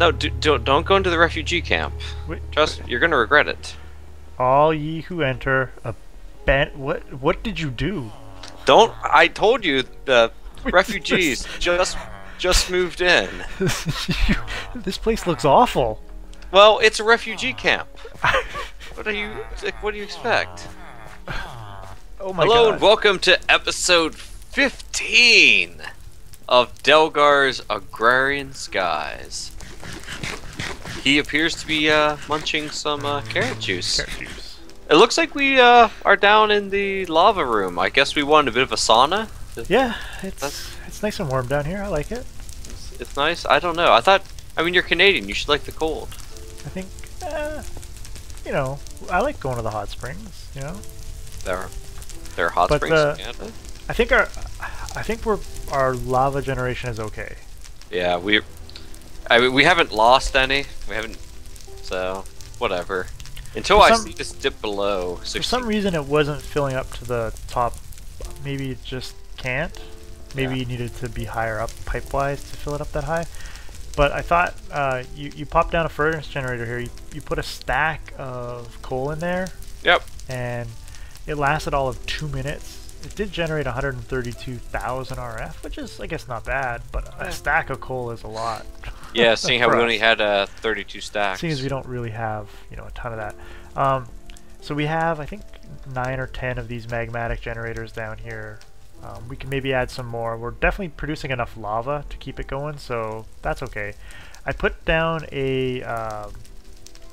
No, don't go into the refugee camp. You're gonna regret it. All ye who enter a what did you do? Don't. I told you the refugees just moved in. This place looks awful. Well, it's a refugee camp. What do you expect? Oh my Hello God. and welcome to episode 15 of Delgar's Agrarian Skies. He appears to be munching some carrot juice. It looks like we are down in the lava room. I guess we wanted a bit of a sauna. Yeah, it's nice and warm down here. I like it. It's nice. I don't know. I mean, you're Canadian. You should like the cold. I think, you know, I like going to the hot springs. You know, There are hot springs in Canada. I think our lava generation is okay. Yeah, we haven't lost any. We haven't, so whatever. Until I see this dip below 60. For some reason, it wasn't filling up to the top. Maybe it just can't. Maybe you needed to be higher up pipe-wise to fill it up that high. But I thought you popped down a furnace generator here. You put a stack of coal in there. Yep. And it lasted all of 2 minutes. It did generate 132,000 RF, which is, I guess, not bad. But a stack of coal is a lot. Yeah, seeing how we only had 32 stacks. Seeing as we don't really have, you know, a ton of that. So we have, I think, 9 or 10 of these magmatic generators down here. We can maybe add some more. We're definitely producing enough lava to keep it going, so that's okay. I put down a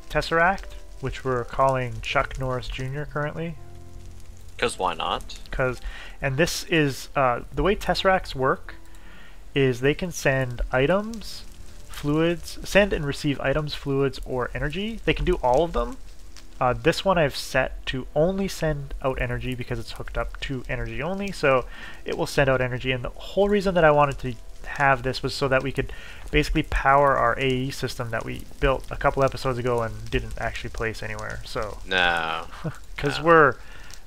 Tesseract, which we're calling Chuck Norris Jr. currently. Because why not? And this is, the way Tesseracts work is they can send items, fluids, send and receive items, fluids, or energy. They can do all of them. This one I've set to only send out energy because it's hooked up to energy only, so it will send out energy. And the whole reason that I wanted to have this was so that we could basically power our AE system that we built a couple episodes ago and didn't actually place anywhere. So No. because we're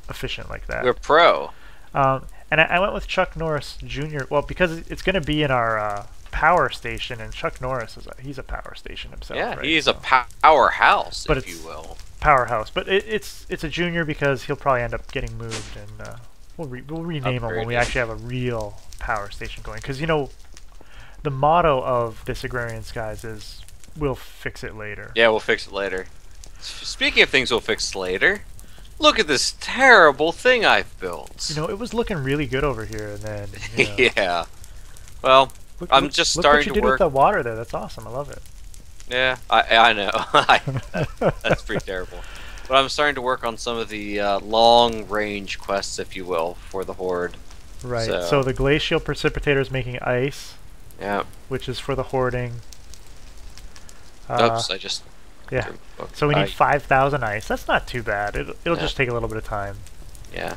efficient like that. We're pro. And I went with Chuck Norris Jr. Well, because it's going to be in our power station, and Chuck Norris he's a power station himself. Yeah, right? he's a powerhouse, but if you will. Powerhouse, but it's a junior because he'll probably end up getting moved, and we'll rename him when we actually have a real power station going. Because, you know, the motto of this Agrarian Skies is we'll fix it later. Yeah, we'll fix it later. Speaking of things we'll fix later, look at this terrible thing I've built. You know, it was looking really good over here, and then you know, yeah. Well, I'm just starting to what you did with the water there. That's awesome. I love it. Yeah, I know. That's pretty terrible. But I'm starting to work on some of the long-range quests, if you will, for the Horde. Right. So the glacial precipitator is making ice. Yeah. Which is for the hoarding. Oops, I just... Yeah. So we need 5,000 ice. That's not too bad. It'll just take a little bit of time. Yeah.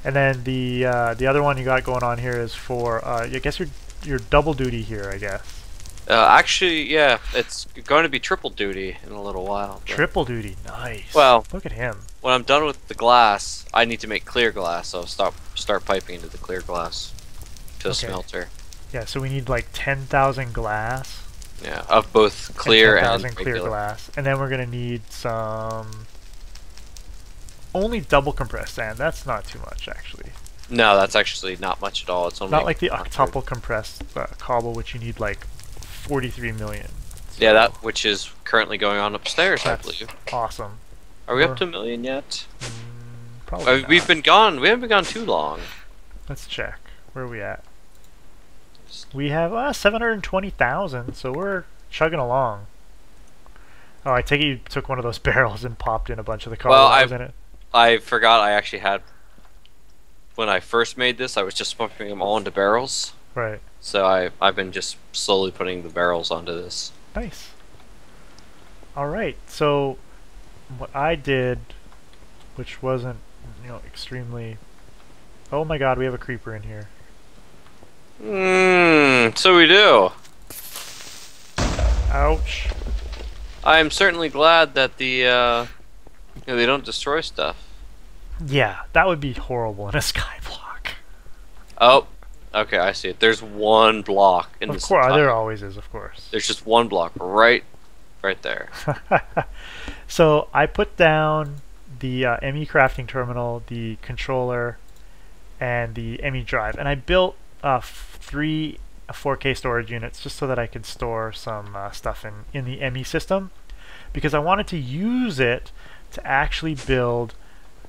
And then the other one you got going on here is for I guess your double duty here, I guess. Actually, yeah, it's going to be triple duty in a little while. Triple duty, nice. Well, look at him. When I'm done with the glass, I need to make clear glass, so I'll start piping into the clear glass to the smelter. Yeah, so we need like 10,000 glass. Yeah, of both clear and 10,000 clear glass, and then we're gonna need some only double compressed sand. That's not too much, actually. No, that's actually not much at all. It's only not like the octuple compressed cobble, which you need like 43 million. So yeah, that which is currently going on upstairs, I believe. Awesome. Are we up to 1 million yet? Probably not. We've been gone. We haven't been gone too long. Let's check. Where are we at? We have 720,000, so we're chugging along. Oh, I take it you took one of those barrels and popped in a bunch of the cobble in it. I forgot I actually had. When I first made this, I was just pumping them all into barrels. Right. So I've been just slowly putting the barrels onto this. Nice. Alright, so what I did, which wasn't, you know, extremely... Oh my god, we have a creeper in here. So we do. Ouch. I'm certainly glad that the, they don't destroy stuff. Yeah, that would be horrible in a skyblock. Oh, Okay, I see it. There's one block in this. Of course, there always is, of course. There's just one block right there. So I put down the ME crafting terminal, the controller, and the ME drive, and I built 3 4K storage units just so that I could store some stuff in the ME system, because I wanted to use it to actually build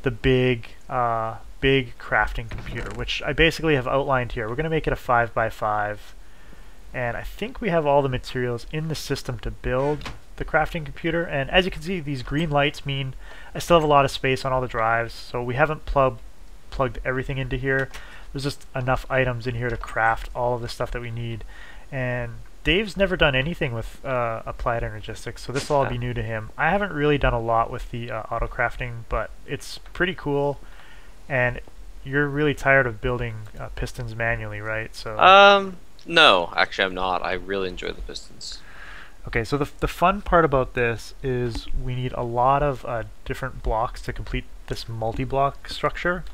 the big crafting computer, which I basically have outlined here. We're going to make it a 5x5, and I think we have all the materials in the system to build the crafting computer. And as you can see, these green lights mean I still have a lot of space on all the drives, so we haven't plugged everything into here. There's just enough items in here to craft all of the stuff that we need. And Dave's never done anything with applied energistics, so this will all be new to him. I haven't really done a lot with the auto crafting, but it's pretty cool. And you're really tired of building pistons manually, right? So no, actually I'm not. I really enjoy the pistons. Okay, so the fun part about this is we need a lot of different blocks to complete this multi-block structure.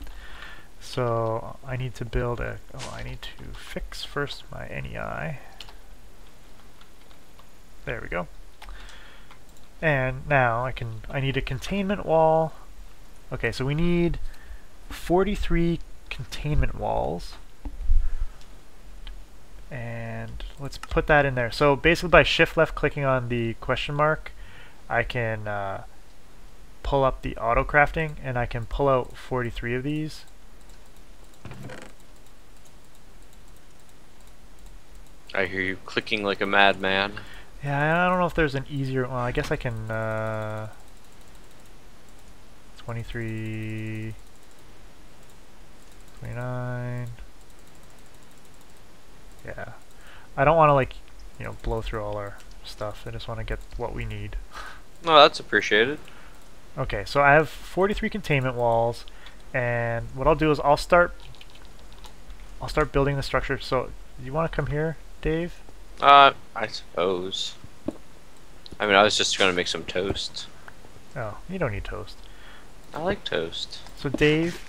So I need to build I need to fix first my NEI. There we go. And now I need a containment wall. Okay, so we need 43 containment walls. And let's put that in there. So basically by shift left clicking on the question mark, I can pull up the auto crafting, and I can pull out 43 of these. I hear you clicking like a madman. Yeah, I don't know if there's an easier, well, I guess I can 23, 29. Yeah, I don't want to, like, blow through all our stuff. I just want to get what we need. Oh, that's appreciated. Okay, so I have 43 containment walls, and what I'll do is I'll start building the structure. So, you want to come here, Dave? I suppose. I mean, I was just going to make some toast. Oh, you don't need toast. I like toast. So, Dave,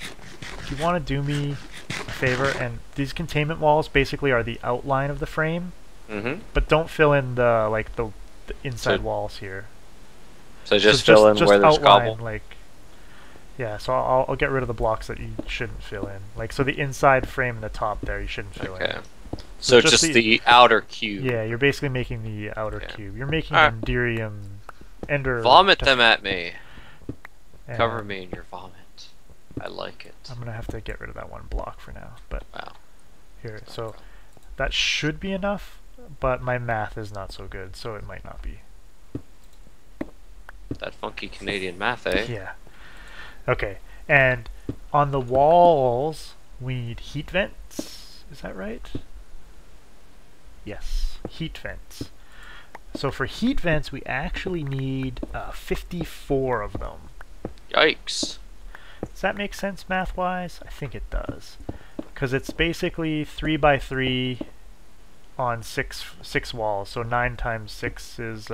if you want to do me a favor, and these containment walls basically are the outline of the frame, but don't fill in the the inside walls here. So just fill in where there's outline, cobble. Yeah. So I'll get rid of the blocks that you shouldn't fill in. So the inside frame and the top there you shouldn't fill in. So just the outer cube. Yeah, you're basically making the outer cube. You're making Ender. Vomit them at me. Cover me in your vomit. I like it. I'm gonna have to get rid of that one block for now, but wow. Here, so that should be enough, but my math is not so good, so it might not be. That funky Canadian math, eh? Yeah. Okay, and on the walls we need heat vents. Is that right? Yes, heat vents. So for heat vents, we actually need 54 of them. Yikes. Does that make sense math-wise? I think it does. Because it's basically 3x3 on six walls. So 9 times 6 is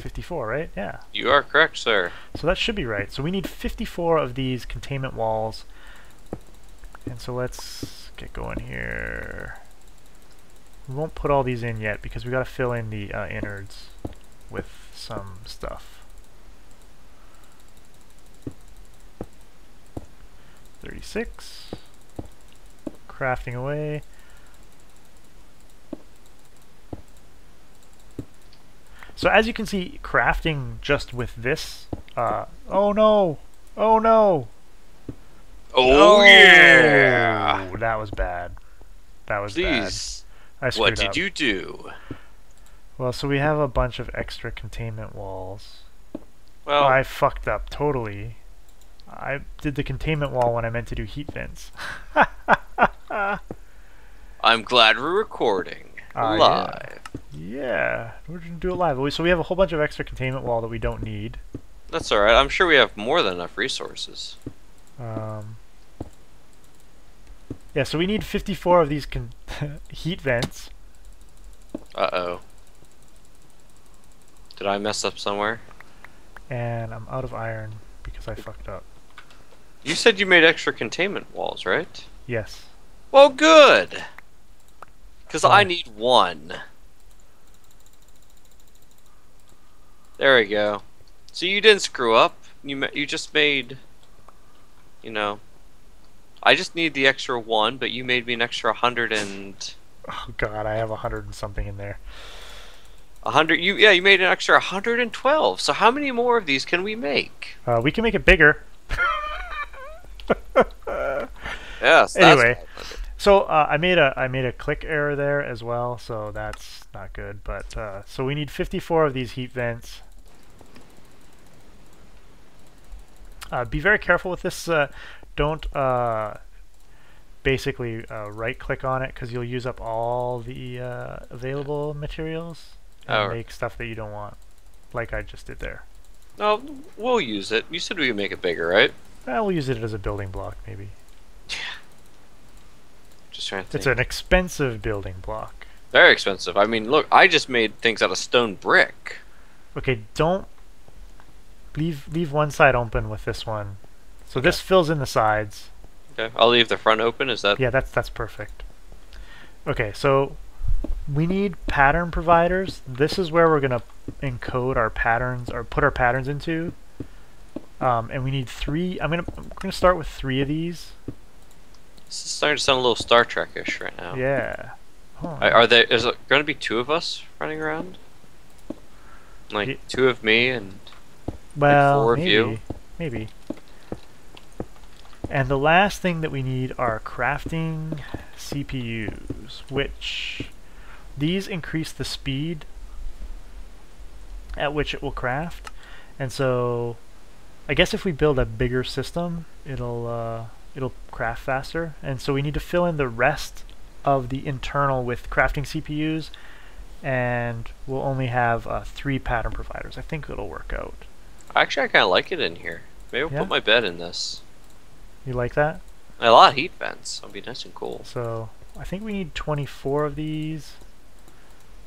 54, right? Yeah. You are correct, sir. So that should be right. So we need 54 of these containment walls. And so let's get going here. We won't put all these in yet because we got to fill in the innards with some stuff. 36. Crafting away. So as you can see, crafting just with this. Oh no! Oh no! Oh yeah! That was bad. That was Please. bad. I screwed What did up. you do? Well, so we have a bunch of extra containment walls. Well, I fucked up totally. I did the containment wall when I meant to do heat vents. I'm glad we're recording live. Yeah, we're gonna do it live. So we have a whole bunch of extra containment wall that we don't need. That's alright. I'm sure we have more than enough resources. Yeah, so we need 54 of these heat vents. Uh-oh. Did I mess up somewhere? And I'm out of iron because I fucked up. You said you made extra containment walls, right? Yes. Well, good. Because I need one. There we go. So you didn't screw up. You just made, you know, I just need the extra one, but you made me an extra 100 and... Oh god, I have 100 and something in there. 100, yeah, you made an extra 112. So how many more of these can we make? We can make it bigger. Yes. Anyway, so I made a click error there as well, so that's not good. But so we need 54 of these heat vents. Be very careful with this. Don't basically right-click on it, because you'll use up all the available materials and make stuff that you don't want, like I just did there. No, we'll use it. You said we could make it bigger, right? We'll use it as a building block, maybe. Yeah. Just trying to think. It's an expensive building block. Very expensive. I mean, look, I just made things out of stone brick. Okay, don't leave one side open with this one. So this fills in the sides. Okay, I'll leave the front open. Is that? Yeah, that's perfect. Okay, so we need pattern providers. This is where we're gonna encode our patterns, or put our patterns into. And we need 3. We're gonna start with 3 of these. This is starting to sound a little Star Trek-ish right now. Yeah. Is it going to be 2 of us running around? Like 2 of me and like 4 of you? Maybe. And the last thing that we need are crafting CPUs, which these increase the speed at which it will craft. And so I guess if we build a bigger system, it'll craft faster. And so we need to fill in the rest of the internal with crafting CPUs, and we'll only have 3 pattern providers. I think it'll work out. Actually, I kind of like it in here. Maybe I'll put my bed in this. You like that? A lot of heat vents. That'll be nice and cool. So I think we need 24 of these.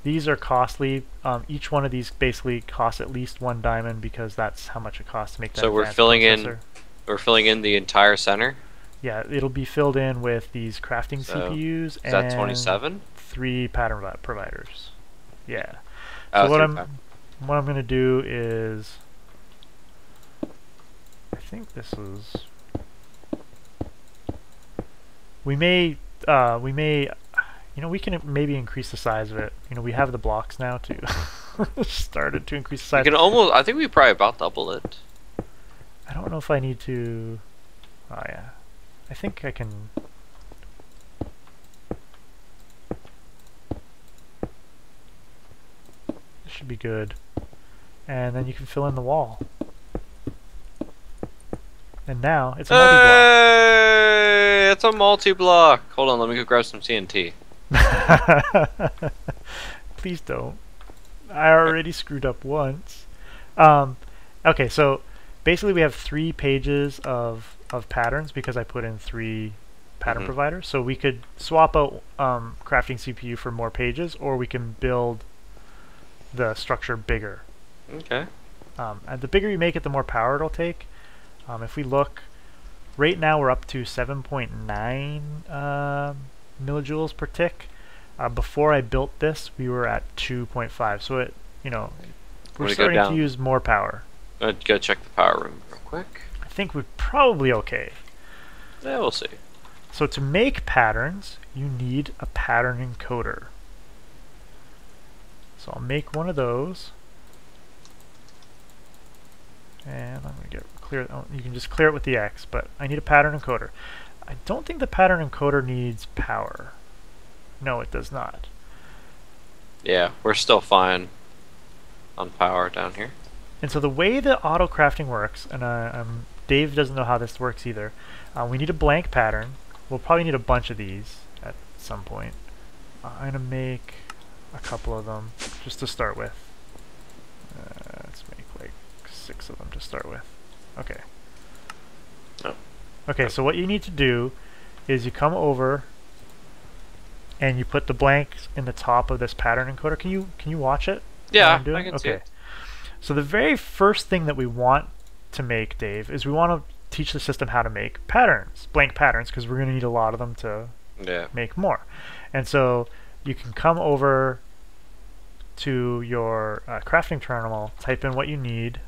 These are costly. Each one of these basically costs at least 1 diamond, because that's how much it costs to make that. So we're filling in the entire center? Yeah, it'll be filled in with these crafting CPUs and that 27? 3 pattern providers. Yeah. Oh, so what I'm going to do is, I think this is, we may we can maybe increase the size of it. We have the blocks now to started to increase the size. We can almost, I think we probably about double it. I don't know if I need to. Oh yeah, I think I can. This should be good. And then you can fill in the wall. And now it's a multi-block. Hey, it's a multi-block. Hold on, let me go grab some TNT. Please don't. I already screwed up once. Okay, so basically we have 3 pages of patterns, because I put in 3 pattern providers. So we could swap out crafting CPU for more pages, or we can build the structure bigger. Okay. And the bigger you make it, the more power it'll take. If we look, right now we're up to 7.9 millijoules per tick. Before I built this, we were at 2.5. So it, we're starting to use more power. I'd go check the power room real quick. I think we're probably okay. Yeah, we'll see. So to make patterns, you need a pattern encoder. So I'll make one of those. And I'm going to get clear. Oh, you can just clear it with the X, but I need a pattern encoder. I don't think the pattern encoder needs power. No, it does not. Yeah, we're still fine on power down here. And so the way that auto crafting works, and Dave doesn't know how this works either, we need a blank pattern. We'll probably need a bunch of these at some point. I'm going to make a couple of them just to start with. Let's make like 6 of them to start with. Okay. Oh. Okay, so what you need to do is you come over and you put the blanks in the top of this pattern encoder. Can you watch it? Yeah, I can see it. So the very first thing that we want to make, Dave, is we want to teach the system how to make patterns, blank patterns, because we're going to need a lot of them to make more. And so you can come over to your crafting terminal, type in what you need,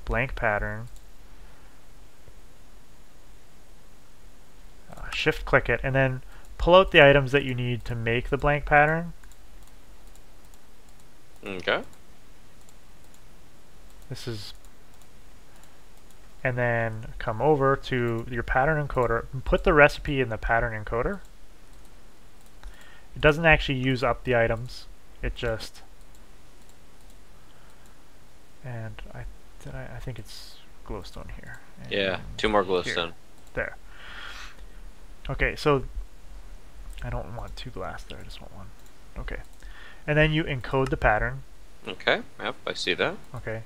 blank pattern, shift click it, and then pull out the items that you need to make the blank pattern. Okay. This is, and then come over to your pattern encoder and put the recipe in the pattern encoder. It doesn't actually use up the items, it just, and I think it's glowstone here. And yeah, 2 more glowstone. Here. There. Okay, so I don't want 2 glass there, I just want 1. Okay. And then you encode the pattern. Okay, yep, I see that. Okay.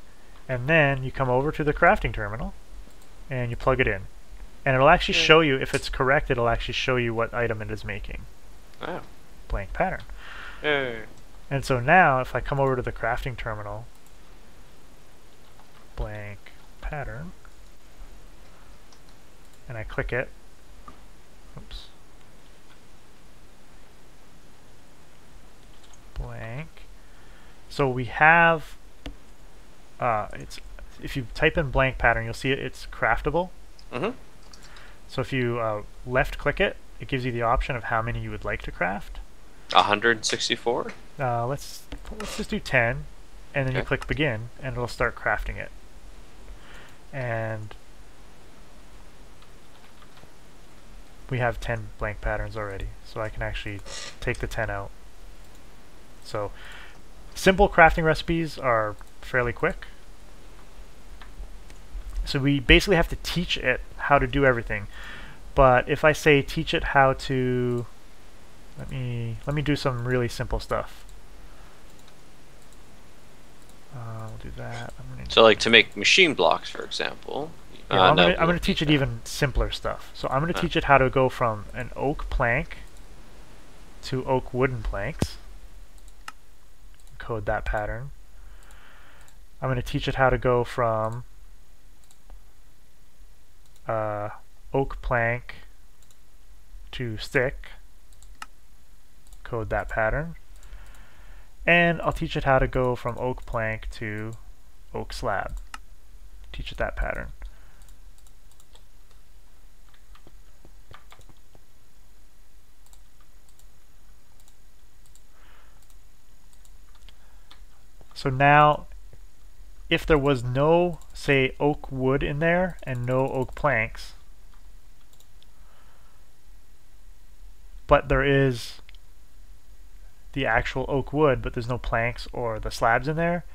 And then you come over to the crafting terminal and you plug it in. And it'll actually show you, if it's correct, it'll actually show you what item it is making. Oh. Blank pattern. Hey. And so now, if I come over to the crafting terminal, blank pattern, and I click it, oops, blank. So we have, it's, if you type in blank pattern, you'll see it's craftable. Mm-hmm. So if you left click it, it gives you the option of how many you would like to craft. 164? Let's just do 10, and then you click begin, and it'll start crafting it. And we have 10 blank patterns already, so I can actually take the 10 out. So simple crafting recipes are fairly quick. So we basically have to teach it how to do everything. But if I say teach it how to, let me do some really simple stuff. We'll do that. So like to make machine blocks, for example. Yeah, I'm going to teach it even simpler stuff. So I'm going to teach it how to go from an oak plank to oak wooden planks. Code that pattern. I'm going to teach it how to go from oak plank to stick. Code that pattern. And I'll teach it how to go from oak plank to oak slab. Teach it that pattern. So now, if there was no, say, oak wood in there and no oak planks, but there is the actual oak wood, but there's no planks or the slabs in there,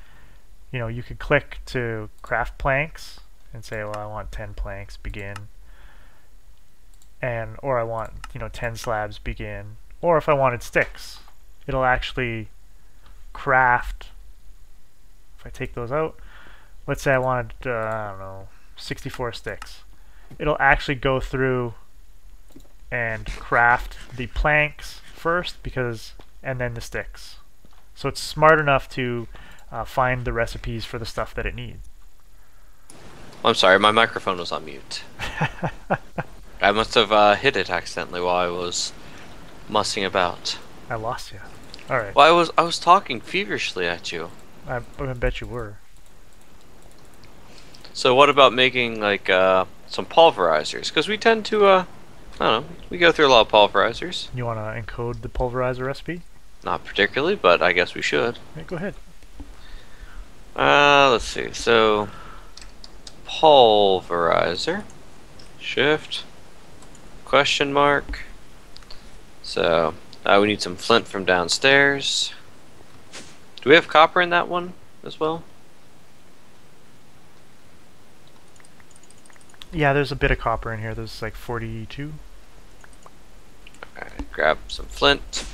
you know, you could click to craft planks and say, well, I want 10 planks, begin. And, or I want, you know, 10 slabs, begin. Or if I wanted sticks, it'll actually craft. If I take those out, let's say I wanted, I don't know, 64 sticks. It'll actually go through and craft the planks first, and then the sticks. So it's smart enough to find the recipes for the stuff that it needs. I'm sorry, my microphone was on mute. I must have hit it accidentally while I was mussing about. I lost you. All right. Well, I was talking feverishly at you. I bet you were. So what about making like some pulverizers? Because we tend to, I don't know, we go through a lot of pulverizers. You want to encode the pulverizer recipe? Not particularly, but I guess we should. Yeah, go ahead. Let's see. So pulverizer, shift, question mark. So we need some flint from downstairs. Do we have copper in that one as well? Yeah, there's a bit of copper in here. There's like 42. Alright, grab some flint.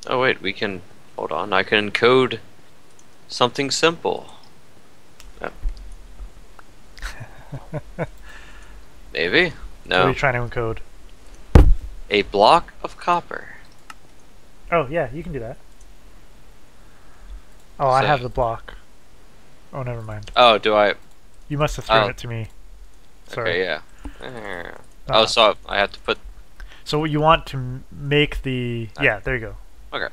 Oh wait, we can, hold on, I can encode something simple. Oh. Maybe? No. What are you trying to encode? A block of copper. Oh, yeah, you can do that. Oh, So, I have the block. Oh, never mind. oh, do I? You must have thrown Oh. it to me. Sorry. Okay, yeah. Oh, so I have to put... So you want to make the... Yeah, there you go. Okay.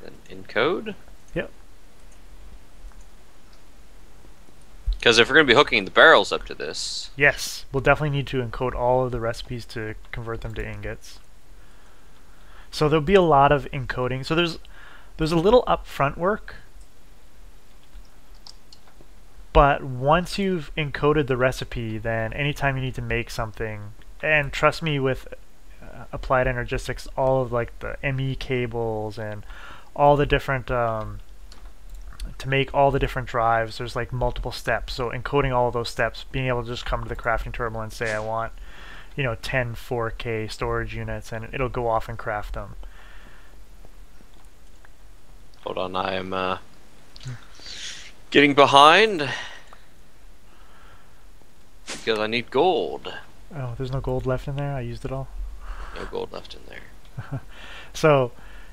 Then encode? Yep. Because if we're going to be hooking the barrels up to this... Yes, we'll definitely need to encode all of the recipes to convert them to ingots. So there'll be a lot of encoding. So there's a little upfront work, but once you've encoded the recipe, then anytime you need to make something, and trust me, with applied Energistics, all of like the ME cables and all the different to make all the different drives, there's like multiple steps. So encoding all of those steps, being able to just come to the crafting terminal and say I want, 10 4K storage units, and it'll go off and craft them. Hold on, I am getting behind because I need gold. Oh, there's no gold left in there? I used it all? No gold left in there. So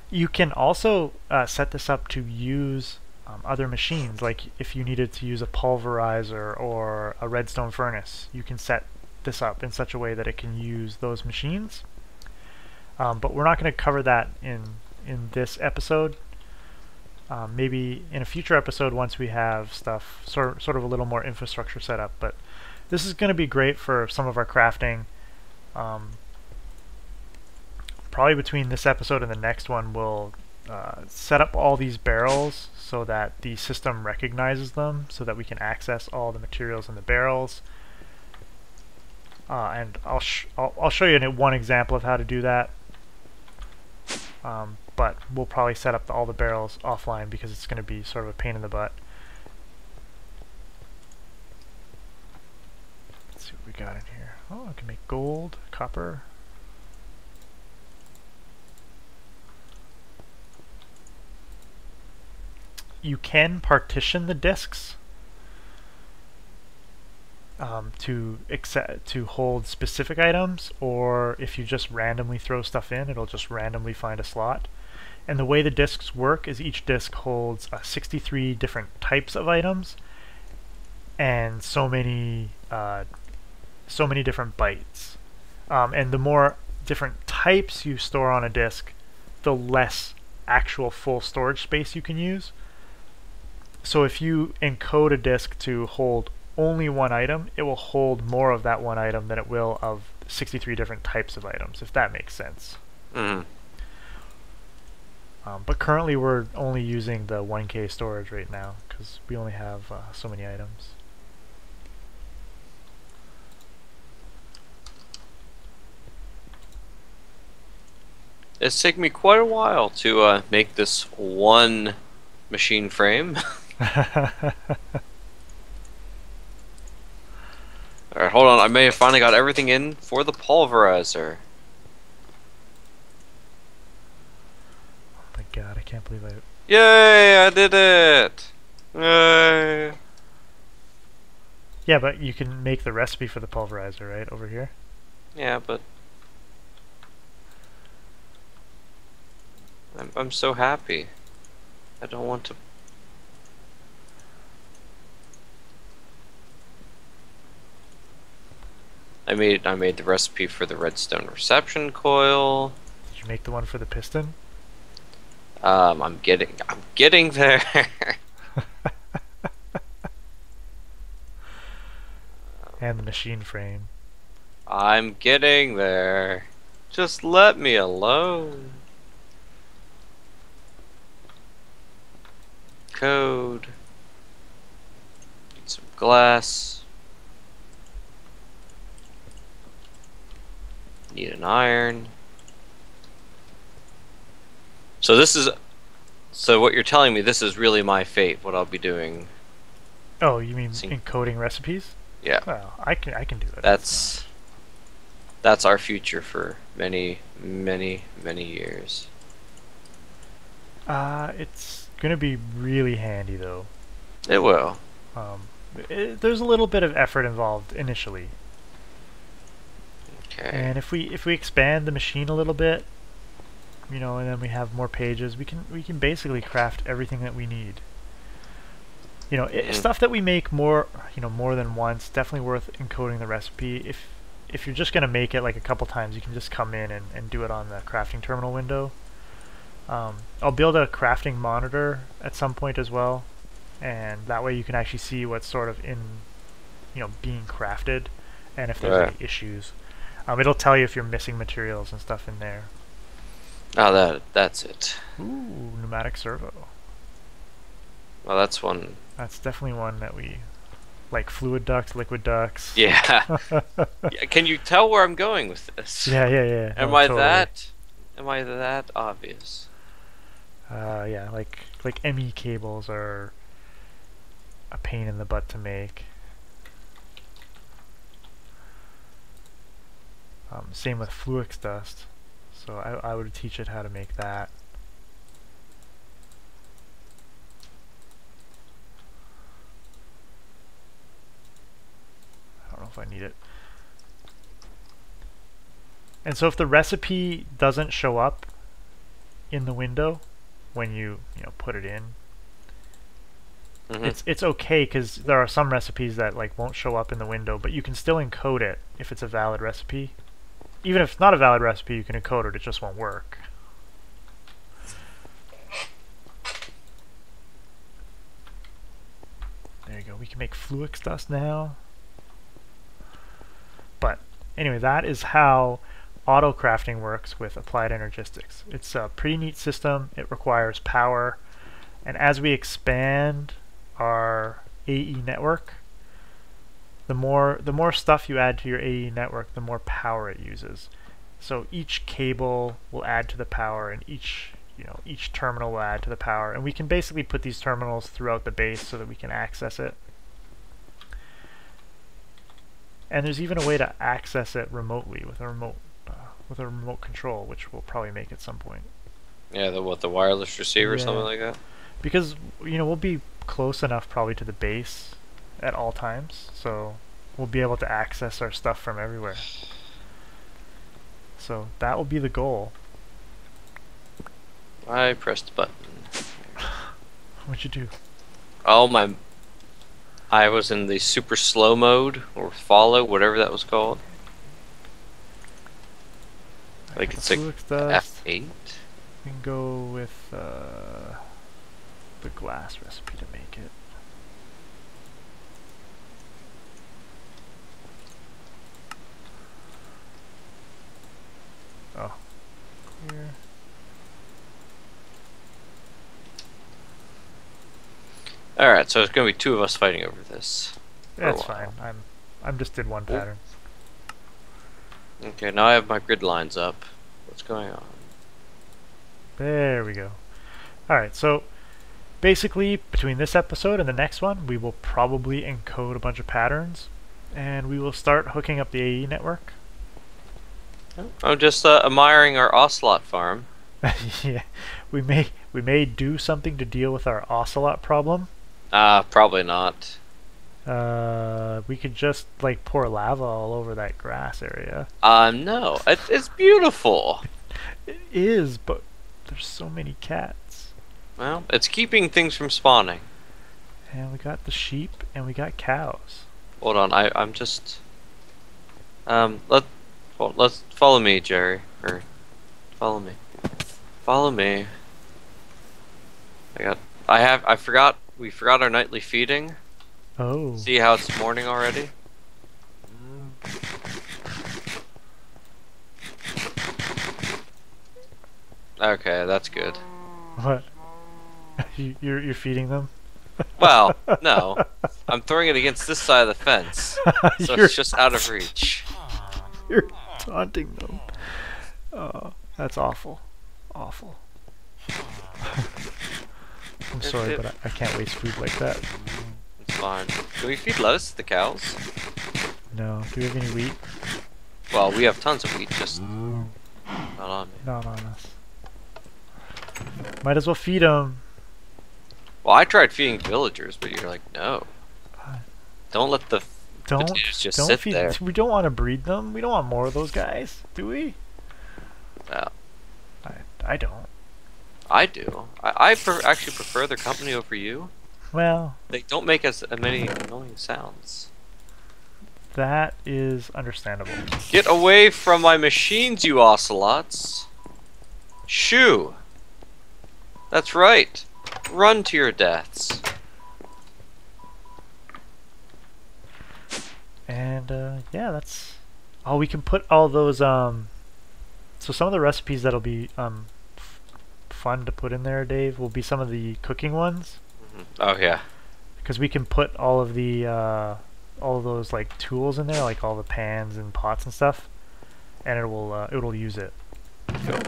you can also set this up to use other machines. Like if you needed to use a pulverizer or a redstone furnace, you can set this up in such a way that it can use those machines. But we're not going to cover that in this episode. Maybe in a future episode once we have stuff sort of a little more infrastructure set up. But this is going to be great for some of our crafting. Probably between this episode and the next one, we'll set up all these barrels so that the system recognizes them, so that we can access all the materials in the barrels. And I'll show you one example of how to do that. But we'll probably set up all the barrels offline because it's going to be sort of a pain in the butt. Let's see what we got in here. Oh, I can make gold, copper. You can partition the discs to hold specific items, or if you just randomly throw stuff in, it'll just randomly find a slot. And the way the discs work is each disc holds 63 different types of items and so many different bytes. And the more different types you store on a disk, the less actual full storage space you can use. So if you encode a disk to hold only one item, it will hold more of that one item than it will of 63 different types of items, if that makes sense. Mm-hmm. But currently we're only using the 1K storage right now because we only have so many items. It's taken me quite a while to make this one machine frame. Alright, hold on. I may have finally got everything in for the pulverizer. Oh my god, I can't believe I... Yay! I did it! Yay! Yeah, but you can make the recipe for the pulverizer, right? Over here? Yeah, but... I'm so happy. I don't want to... I made the recipe for the redstone reception coil. Did you make the one for the piston? I'm getting there. And the machine frame. I'm getting there. Just let me alone. Code. Need some glass. Need an iron. So this is... So what you're telling me, this is really my fate, what I'll be doing. Oh, you mean encoding recipes? Yeah. Well, I can do that. That's our future for many, many, many years. It's gonna be really handy though. It will. There's a little bit of effort involved initially. Okay. And if we expand the machine a little bit, and then we have more pages, we can basically craft everything that we need. You know, stuff that we make more, you know, more than once, definitely worth encoding the recipe. If you're just gonna make it like a couple times, you can just come in and do it on the crafting terminal window. I'll build a crafting monitor at some point as well, and that way you can actually see what's sort of in, you know, being crafted, and if there's any issues. It'll tell you if you're missing materials and stuff in there. Oh, that's it. Ooh, pneumatic servo. Well, that's one. That's definitely one that we like. Fluid ducts, liquid ducts. Yeah. Yeah. Can you tell where I'm going with this? Yeah. Am I that obvious? Yeah, like ME cables are a pain in the butt to make. Same with Fluix dust. So I would teach it how to make that. I don't know if I need it. And so if the recipe doesn't show up in the window when you put it in, it's okay, because there are some recipes that like won't show up in the window, but you can still encode it if it's a valid recipe. Even if it's not a valid recipe, you can encode it, it just won't work. There you go, we can make Fluix dust now. But anyway, that is how auto crafting works with applied energistics. It's a pretty neat system. It requires power, and as we expand our AE network, the more stuff you add to your AE network, the more power it uses. So each cable will add to the power, and each terminal will add to the power, and we can basically put these terminals throughout the base so that we can access it. And there's even a way to access it remotely with a remote control, which we'll probably make at some point. Yeah, the wireless receiver or something like that? Because, we'll be close enough probably to the base at all times, so we'll be able to access our stuff from everywhere. So that will be the goal. I pressed the button. What'd you do? Oh, I was in the super slow mode, or follow, whatever that was called. Like it's like F8. We can go with the glass recipe to make it. Oh, here. Alright, so it's gonna be two of us fighting over this. That's fine. I'm just did one pattern. Okay, now I have my grid lines up. What's going on? There we go. Alright, so basically between this episode and the next one, we will probably encode a bunch of patterns, and we will start hooking up the AE network. I'm just admiring our ocelot farm. Yeah, we may do something to deal with our ocelot problem. Probably not. We could just like pour lava all over that grass area. No, it's beautiful. It is, but there's so many cats. Well, it's keeping things from spawning. And we got the sheep, and we got cows. Hold on, I'm just let's follow me, Jerry, or follow me. Follow me. We forgot our nightly feeding. Oh. See how it's morning already? Okay, that's good. What? You're feeding them? Well, no. I'm throwing it against this side of the fence, so it's just out of reach. You're taunting them. Oh, that's awful. Awful. I'm sorry, but I can't waste food like that. It's fine. Can we feed lettuce to the cows? No. Do we have any wheat? Well, we have tons of wheat, just not on me. Not on us. Might as well feed them. Well, I tried feeding villagers, but you're like, no. Don't let the potatoes just sit feed, there. We don't want to breed them. We don't want more of those guys, do we? Well, I don't. I do. I actually prefer their company over you. Well, They don't make as many annoying sounds. that is understandable. Get away from my machines, you ocelots! Shoo! That's right. Run to your deaths. And yeah, that's. Oh, we can put all those. So some of the recipes that'll be fun to put in there, Dave, will be some of the cooking ones. Oh yeah. Because we can put all of the all of those like tools in there, like all the pans and pots and stuff, and it'll use it. Cool.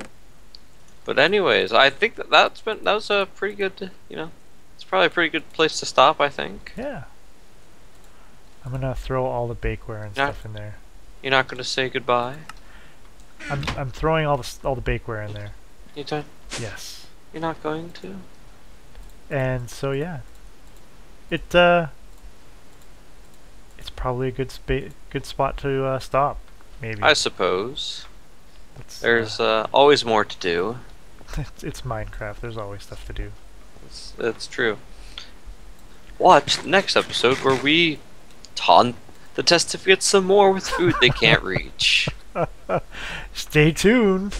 But anyways, I think that was a pretty good, it's probably a pretty good place to stop, I think. Yeah. I'm gonna throw all the bakeware and stuff in there. You're not gonna say goodbye? I'm throwing all the bakeware in there. You don't? Yes. You're not going to? And so yeah, it's probably a good spot to stop. Maybe. I suppose. There's always more to do. It's Minecraft. There's always stuff to do. It's true. Watch the next episode where we taunt the testificates some more with food they can't reach. Stay tuned.